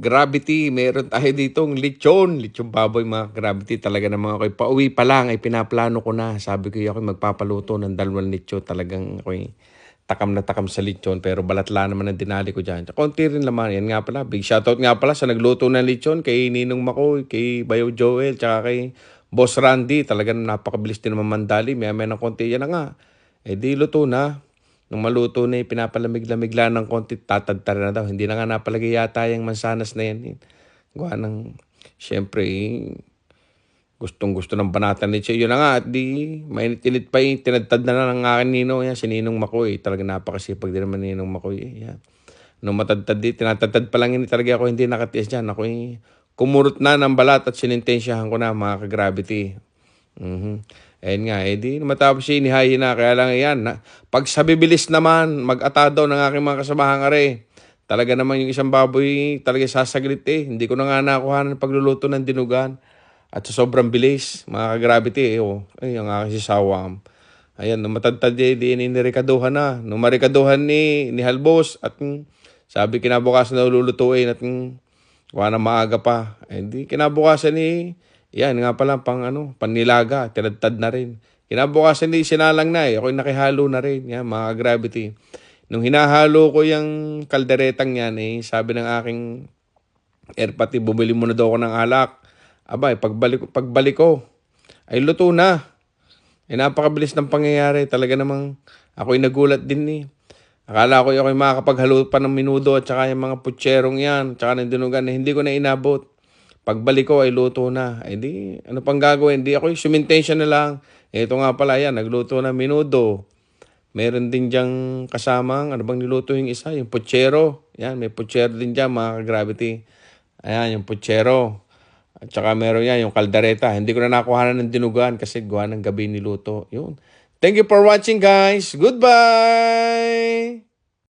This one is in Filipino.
Gravity, meron tayo ditong lechon, lechon baboy mga gravity talaga naman ako. Pauwi pa lang ay pinaplano ko na. Sabi ko ako magpapaluto ng dalawang lechon. Talagang ako takam na takam sa lechon pero balatla naman ang dinali ko dyan. Konti rin laman. Yan nga pala. Big shoutout nga pala sa nagluto ng lechon kay Ninong Makoy, kay Bayo Joel, tsaka kay Boss Randy. Talagang napakabilis din naman mandali. May ng konti yan na nga. Di luto na. Nung maluto na pinapalamig-lamig lang ng konti, tatadtar na daw. Hindi na nga napalagay yata yung mansanas na yan. Gawa ng, syempre, gustong-gusto ng banatan ni Che. Yun na nga, at di, mainit-init pa tinadtad na ng akin Ninong. Yan, si Ninong Makoy. Talaga napakasipag din naman Ninong Makoy. Yan. Nung matadtad tinatadtad pa lang yun talaga ako hindi nakatiis dyan. Ako kumurot na ng balat at sinintensyahan ko na mga ka-gravity. Ayun nga, di matapos siya inihayin na. Kaya lang yan, pag sa bibilis naman, mag-atado ng aking mga kasamahang are. Talaga naman yung isang baboy, talaga sasaglit Hindi ko na nga nakuha ng pagluluto ng dinugan. At sa sobrang bilis, mga ka-gravity, ay, ang aking sisawam. Ayan, nung matadtad di nirikaduhan na. Nung marikaduhan ni Halbos at sabi kinabukasan na lulutuin at wala na maaga pa. Di kinabukasan yan nga pala pannilaga, tinadtad na rin. Kinabukasan sinalang na ako'y nakihalo na rin, yan mga gravity. Nung hinahalo ko yung kalderetang yan sabi ng aking airpati, bumili muna daw ako ng alak. Abay, pagbalik ko, ay luto na. Napakabilis ng pangyayari. Talaga namang ako'y nagulat din Akala ko ako'y makakapaghalo pa ng minudo at saka yung mga putserong yan, tsaka ng dinugan na hindi ko na inabot. Pagbalik ko ay luto na. Di, ano pang gagawin? Di ako sumintensya na lang. Ito nga pala yan, nagluto na minudo. Meron din diyang kasamang, ano bang niluto yung isa? Yung putsero. Yan, may putsero din dyan mga ka-gravity. Ayan, yung putsero. At saka meron yan, yung kaldereta. Hindi ko na nakuha ng dinugan kasi gawa ng gabi niluto. Yun. Thank you for watching guys. Goodbye!